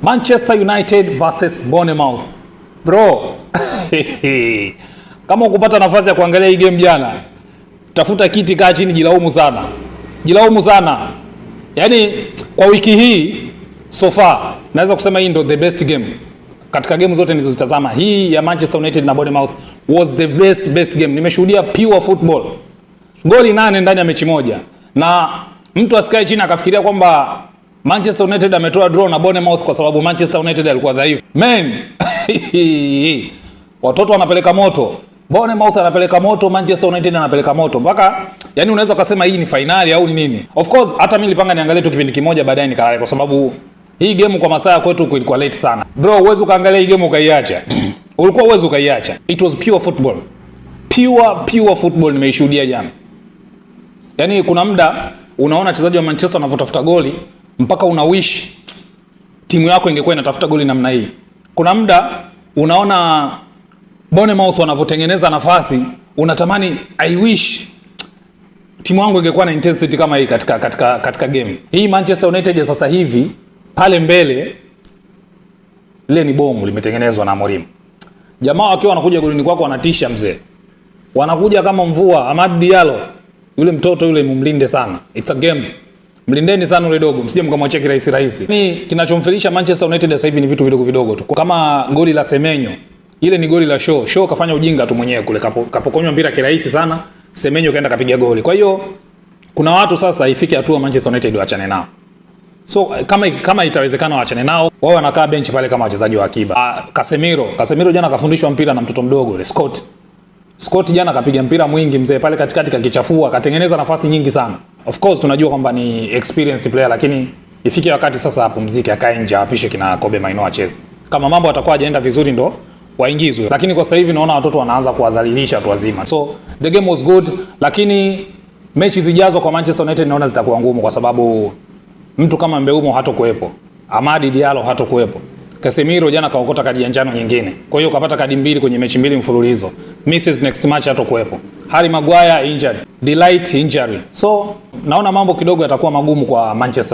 Manchester United versus Bournemouth. Bro, kama ukupata nafasi ya kuangalia hii game jana, tafuta kiti, kaa chini, jilaumu sana. Jilaumu sana. Yaani kwa wiki hii so far naweza kusema hii ndio the best game. Katika game zote nilizozitazama, hii ya Manchester United na Bournemouth was the best game. Nimeshuhudia pure football. Goli 8 ndani ya mechi moja. Na mtu asikae chini akafikiria kwamba Manchester United ametoa draw na Bournemouth kwa sababu Manchester United alikuwa dhaifu. Man, watoto wanapeleka moto. Bournemouth anapeleka moto, Manchester United anapeleka moto. Mpaka yani unaweza kusema hii ni finali au ni nini. Of course hata mimi nilipanga niangalie tu kipindi kimoja, baadaye nikalala kwa sababu hii game kwa masaa kwetu ilikuwa late sana. Bro, uwezo kaangalia hii game ukaiacha. Ulikuwa uwezo ukaiacha. It was pure football. Pure football nimeishuhudia jana. Yaani kuna muda unaona wachezaji wa Manchester wanavyotafuta goli mpaka una wish timu yako ingekuwa inatafuta goli namna hii. Kuna muda unaona Bournemouth wanavyotengeneza nafasi, unatamani I wish timu yangu ingekuwa na intensity kama hii katika game. Hii Manchester United ya sasa hivi pale mbele ile ni bomu limetengenezwa na Mourinho. Jamaa wakiwa wanakuja golini kwako wanatisha mzee. Wanakuja kama mvua. Amad Diallo, yule mtoto yule mumlinde sana. It's a game. Mlindeni sana yule dogo, msije mkamwachia kirahisi. Ni kinachomfelisha Manchester United sasa hivi ni vitu vidogo tu. Kama goli la Semenyo, ile ni goli la Shaw kafanya ujinga tu mwenyewe kule, kapokonywa mpira kirahisi sana, Semenyo kaenda kapiga goli. Kwa hiyo kuna watu sasa ifike hatua Manchester United waachane nao. So kama itawezekana waachane nao, wao wanakaa bench pale kama wachezaji wa akiba. Casemiro jana kafundishwa mpira na mtoto mdogo yule Scott jana kapiga mpira mwingi mzee pale katikati, kakichafua, katengeneza nafasi nyingi sana. Of course tunajua kwamba ni experienced player, lakini ifike wakati sasa apumzike, akae nje, apishe kina Kobe Maino acheze. Kama mambo atakuwa hajaenda vizuri ndo waingizwe. Lakini kwa sasa hivi naona watoto wanaanza kuwadhalilisha watu wazima. So the game was good, lakini mechi zijazo kwa Manchester United naona zitakuwa ngumu kwa sababu mtu kama Mbeumo hatokuepo, Amad Diallo hatokuepo. Casemiro jana kaokota kadi ya njano nyingine. Kwa hiyo kapata kadi mbili kwenye mechi mbili mfululizo. Misses next match hatokuepo. Harry Maguire injured, Delight injury. So naona mambo kidogo yatakuwa magumu kwa Manchester.